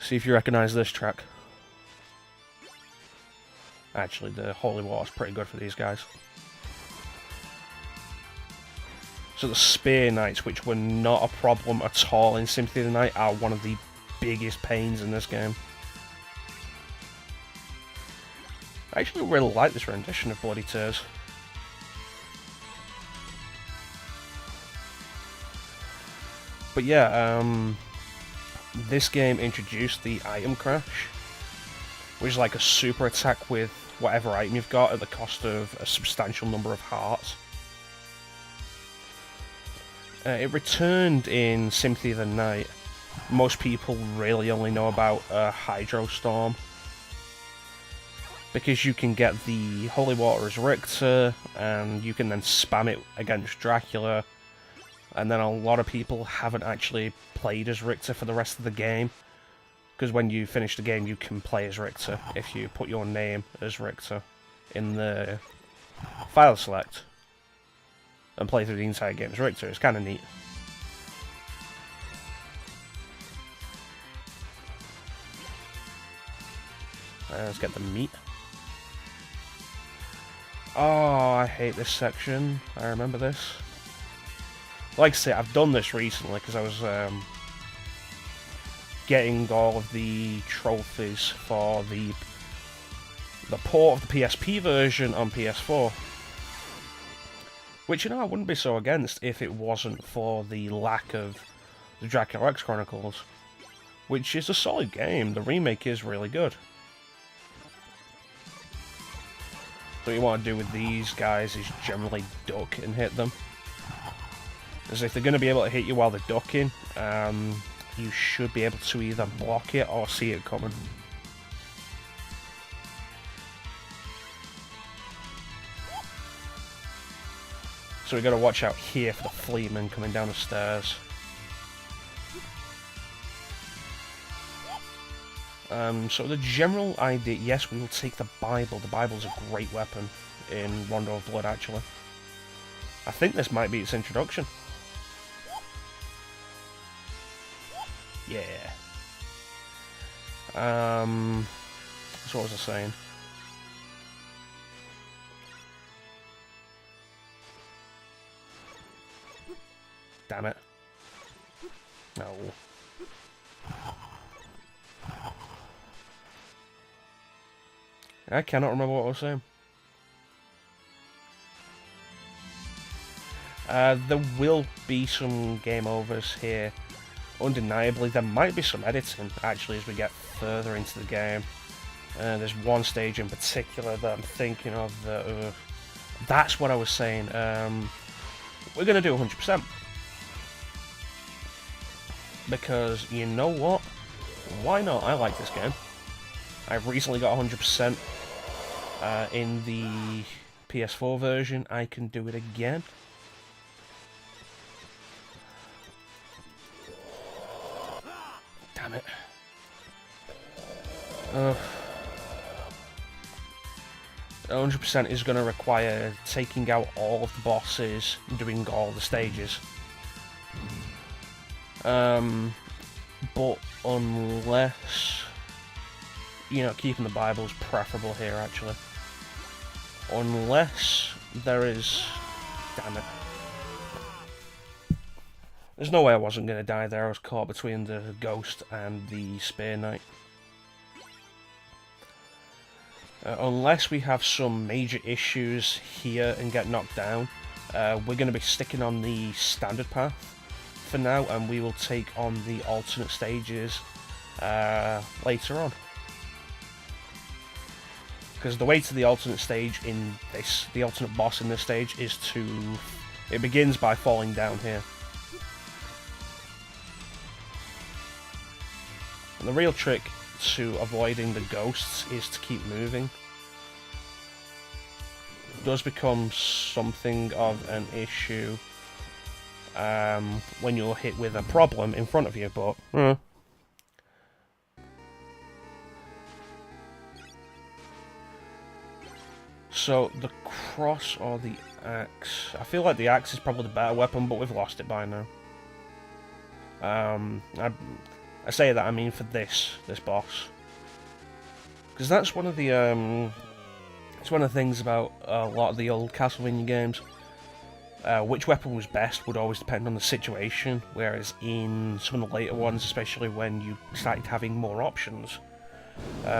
See if you recognise this track. Actually, the Holy Water's pretty good for these guys. So the Spear Knights, which were not a problem at all in Symphony of the Night, are one of the biggest pains in this game. I actually really like this rendition of Bloody Tears. But yeah, this game introduced the item crash, which is like a super attack with whatever item you've got at the cost of a substantial number of hearts. It returned in Symphony of the Night. Most people really only know about Hydro Storm, because you can get the Holy Water as Richter, and you can then spam it against Dracula, and then a lot of people haven't actually played as Richter for the rest of the game, because when you finish the game you can play as Richter if you put your name as Richter in the file select and play through the entire game as Richter. It's kind of neat. Let's get the meat. Oh, I hate this section. I remember this. Like I say, I've done this recently because I was getting all of the trophies for the port of the PSP version on PS4. Which, you know, I wouldn't be so against if it wasn't for the lack of the Dracula X Chronicles, which is a solid game. The remake is really good. So what you want to do with these guys is generally duck and hit them. Because if they're going to be able to hit you while they're ducking, you should be able to either block it or see it coming. So we got to watch out here for the Fleeman coming down the stairs. So the general idea, yes, we will take the Bible. The Bible's a great weapon in Rondo of Blood, actually. I think this might be its introduction. Yeah. So what was I saying? Damn it. No. I cannot remember what I was saying. There will be some game overs here. Undeniably, there might be some editing, actually, as we get further into the game. There's one stage in particular that I'm thinking of that... that's what I was saying. We're going to do 100%. Because, you know what? Why not? I like this game. I've recently got 100% in the PS4 version. I can do it again. Damn it. 100% is going to require taking out all of the bosses, doing all the stages. But unless, you know, keeping the Bible's preferable here, actually. Unless there is... Damn it. There's no way I wasn't going to die there. I was caught between the Ghost and the Spear Knight. Unless we have some major issues here and get knocked down, we're going to be sticking on the standard path for now, and we will take on the alternate stages later on. Because the way to the alternate stage in this, the alternate boss in this stage, is to... It begins by falling down here. And the real trick to avoiding the ghosts is to keep moving. It does become something of an issue when you're hit with a problem in front of you, but... So, the cross or the axe? I feel like the axe is probably the better weapon, but we've lost it by now. I say that, I mean for this boss. Because that's one of the, it's one of the things about a lot of the old Castlevania games. Which weapon was best would always depend on the situation, whereas in some of the later ones, especially when you started having more options,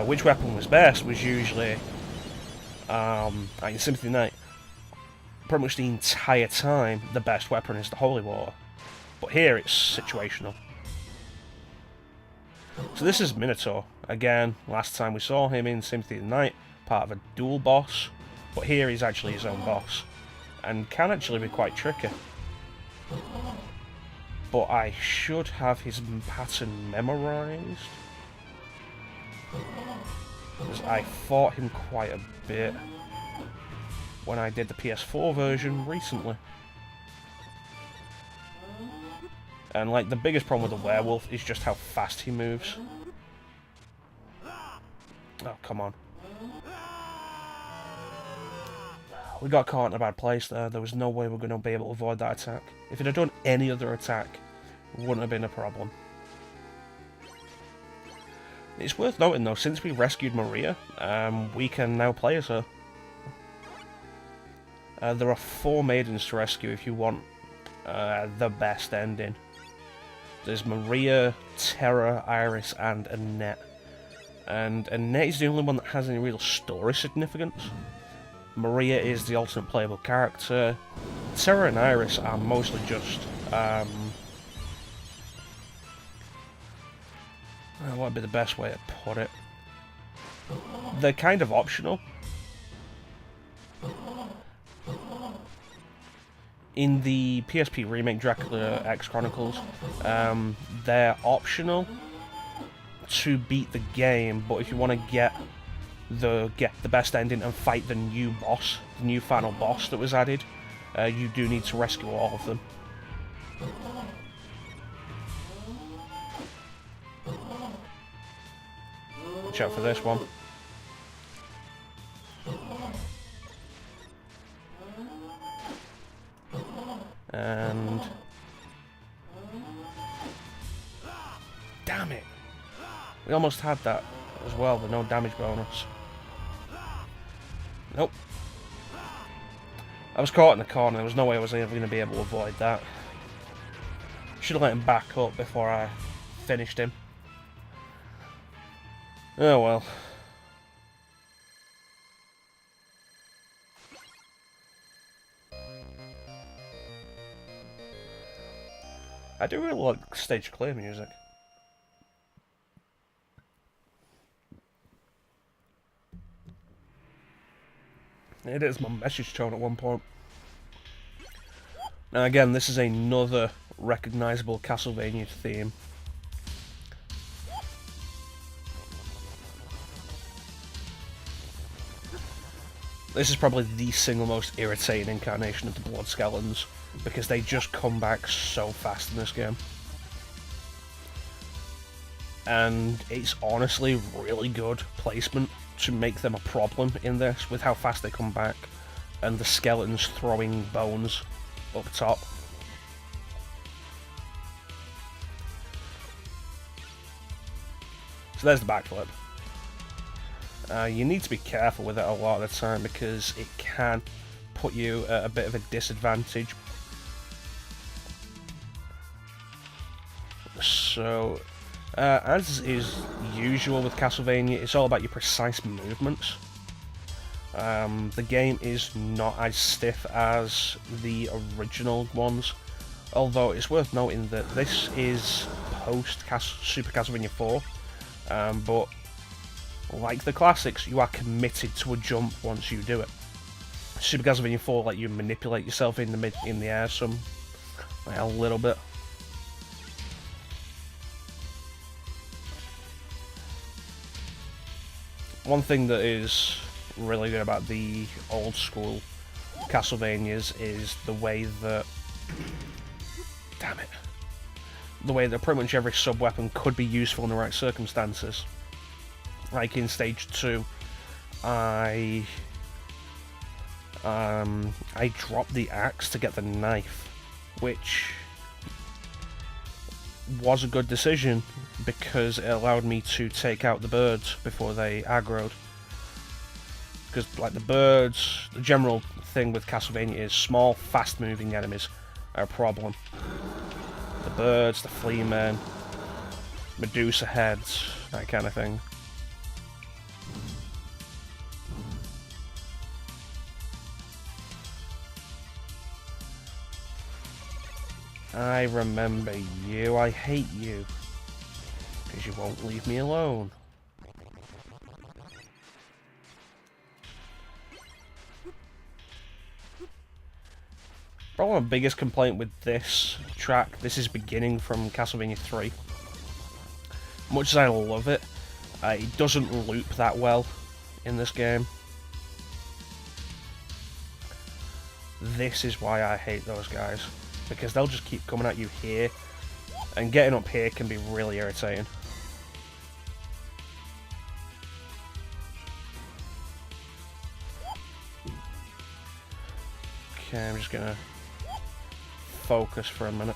which weapon was best was usually, like in Symphony of the Night, pretty much the entire time, the best weapon is the Holy Water. But here it's situational. So this is Minotaur. Again, last time we saw him in Symphony of the Night, part of a dual boss, but here he's actually his own boss, and can actually be quite tricky. But I should have his pattern memorised, because I fought him quite a bit when I did the PS4 version recently. And like the biggest problem with the werewolf is just how fast he moves. Oh, come on. We got caught in a bad place there. There was no way we were going to be able to avoid that attack. If it had done any other attack, it wouldn't have been a problem. It's worth noting though, since we rescued Maria, we can now play as her. There are 4 maidens to rescue if you want the best ending. There's Maria, Terra, Iris, and Annette. And Annette is the only one that has any real story significance. Maria is the alternate playable character. Terra and Iris are mostly just... what would be the best way to put it? They're kind of optional. In the PSP remake Dracula X Chronicles, they're optional to beat the game, but if you want to get the best ending and fight the new boss, the new final boss that was added, you do need to rescue all of them. Watch out for this one. And... damn it! We almost had that as well, the no damage bonus. Nope. I was caught in the corner, there was no way I was ever going to be able to avoid that. Should have let him back up before I finished him. Oh well. I do really like stage clear music. It is my message tone at one point. Now again, this is another recognisable Castlevania theme. This is probably the single most irritating incarnation of the Blood Skeletons, because they just come back so fast in this game. And it's honestly really good placement to make them a problem in this, with how fast they come back, and the skeletons throwing bones up top. So there's the backflip. You need to be careful with it a lot of the time, because it can put you at a bit of a disadvantage. So, as is usual with Castlevania, it's all about your precise movements. The game is not as stiff as the original ones, although it's worth noting that this is post Super Castlevania 4, but like the classics, you are committed to a jump once you do it. Super Castlevania 4 let you manipulate yourself in the air like a little bit. One thing that is really good about the old school Castlevanias is the way that... damn it. The way that pretty much every sub-weapon could be useful in the right circumstances. Like in Stage 2, I dropped the axe to get the knife, which was a good decision, because it allowed me to take out the birds before they aggroed. Because, like, the birds, the general thing with Castlevania is small, fast-moving enemies are a problem. The birds, the flea men, Medusa heads, that kind of thing. I remember you. I hate you. Because you won't leave me alone. Probably my biggest complaint with this track, this is beginning from Castlevania 3. Much as I love it, it doesn't loop that well in this game. This is why I hate those guys. Because they'll just keep coming at you here, and getting up here can be really irritating. Okay, I'm just gonna focus for a minute.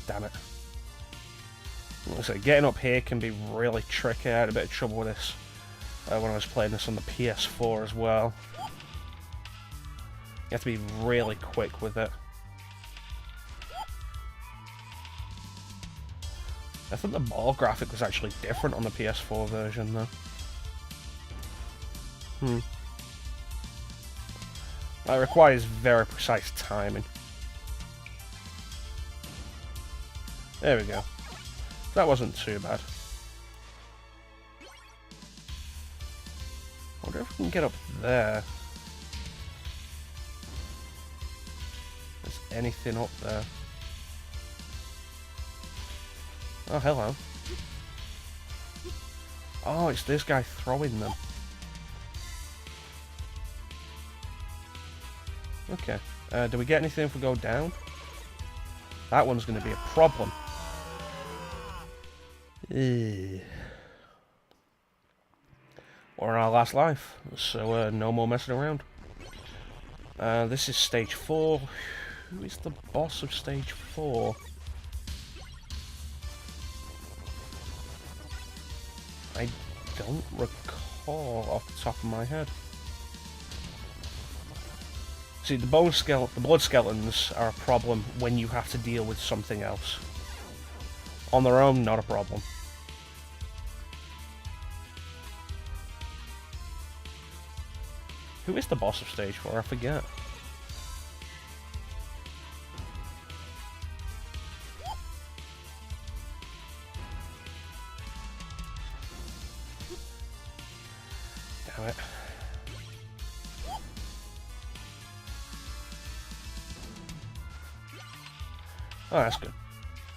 Damn it. Like I say, getting up here can be really tricky. I had a bit of trouble with this when I was playing this on the PS4 as well. You have to be really quick with it. I think the ball graphic was actually different on the PS4 version though. That requires very precise timing. There we go. That wasn't too bad. I wonder if we can get up there. There's anything up there. Oh, hello. Oh, it's this guy throwing them. Okay. Do we get anything if we go down? That one's going to be a problem. We're in our last life, so no more messing around. This is stage 4. Who is the boss of stage 4? I don't recall off the top of my head. See, the blood skeletons are a problem when you have to deal with something else. On their own, not a problem. Who is the boss of stage 4? I forget. Damn it. Oh, that's good.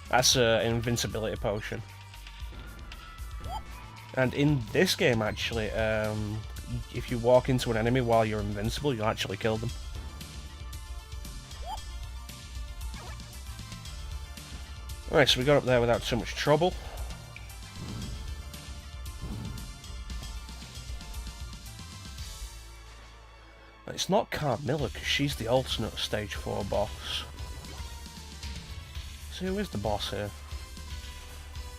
That's an invincibility potion. And in this game, actually, if you walk into an enemy while you're invincible, you'll actually kill them. Alright, so we got up there without too much trouble. It's not Carmilla, because she's the alternate stage 4 boss. So who is the boss here?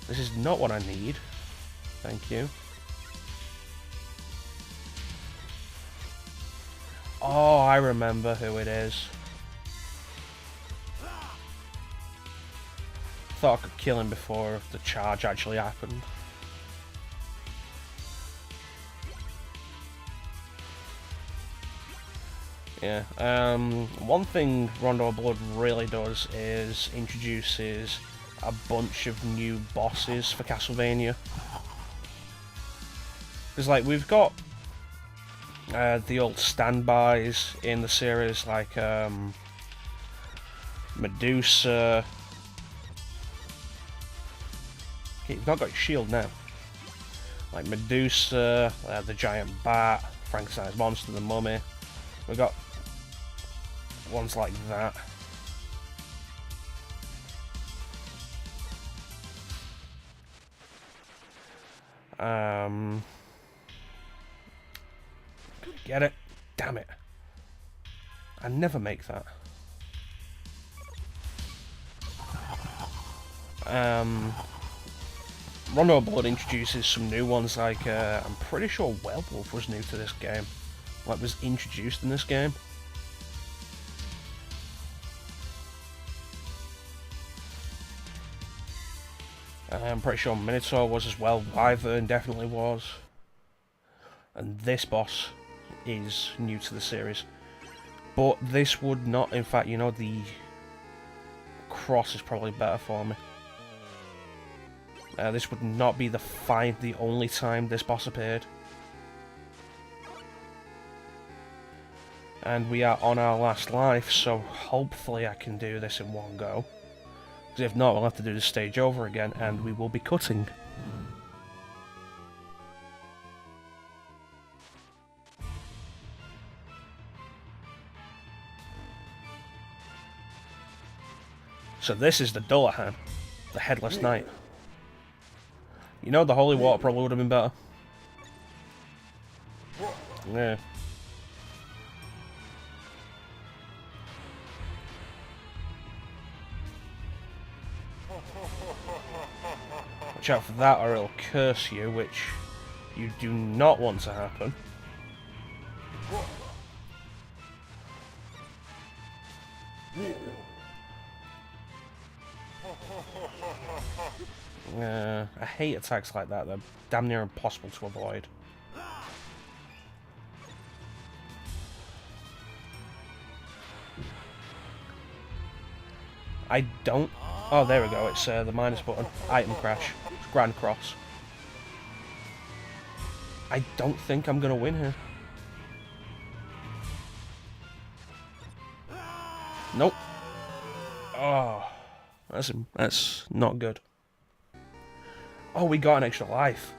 This is not what I need. Thank you. Oh, I remember who it is. Thought I could kill him before the charge actually happened. Yeah, one thing Rondo of Blood really does is introduces a bunch of new bosses for Castlevania. Because, like, we've got the old standbys in the series, like Medusa. Okay, you've not got your shield now. Like Medusa, the giant bat, Frankenstein's monster, the mummy. We've got ones like that. Get it? Damn it. I never make that. Rondo Blood introduces some new ones, like, I'm pretty sure Werewolf was new to this game. Like, was introduced in this game. I'm pretty sure Minotaur was as well. Wyvern definitely was. And this boss is new to the series. But this would not, in fact, you know, the cross is probably better for me. This would not be the only time this boss appeared. And we are on our last life, so hopefully I can do this in one go. Because if not, we'll have to do the stage over again, and we will be cutting. So this is the Dullahan, the Headless Knight. You know, the Holy Water probably would have been better. Yeah. Watch out for that or it'll curse you, which you do not want to happen. I hate attacks like that, they're damn near impossible to avoid. I don't... Oh, there we go, it's the minus button. Item crash. It's Grand Cross. I don't think I'm gonna win here. Nope. Oh, that's not good. Oh, we got an extra life.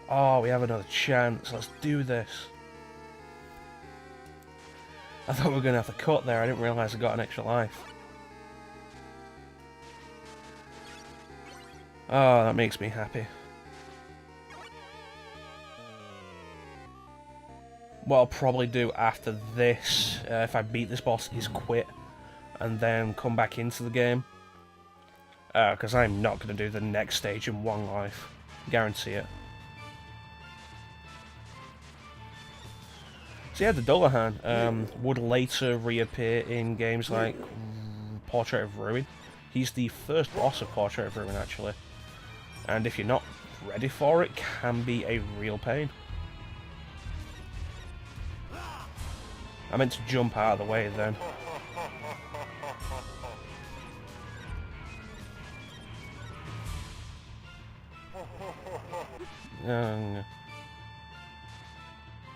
Oh, we have another chance. Let's do this. I thought we were going to have to cut there. I didn't realise I got an extra life. Oh, that makes me happy. What I'll probably do after this, if I beat this boss, is quit. And then come back into the game. Because I'm not going to do the next stage in one life. Guarantee it. So yeah, the Dullahan would later reappear in games like Portrait of Ruin. He's the first boss of Portrait of Ruin, actually. And if you're not ready for it, can be a real pain. I meant to jump out of the way then.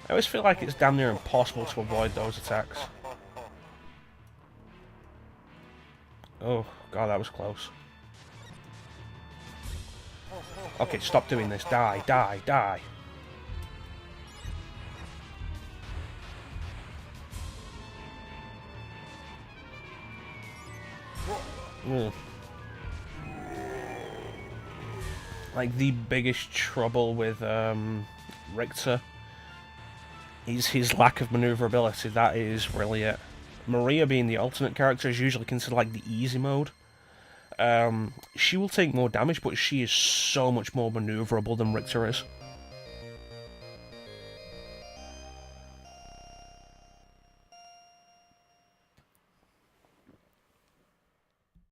I always feel like it's damn near impossible to avoid those attacks. Oh, God, that was close. Okay, stop doing this. Die, die, die. Ugh. Like, the biggest trouble with Richter is his lack of maneuverability. That is really it. Maria, being the alternate character, is usually considered like the easy mode. She will take more damage, but she is so much more maneuverable than Richter is.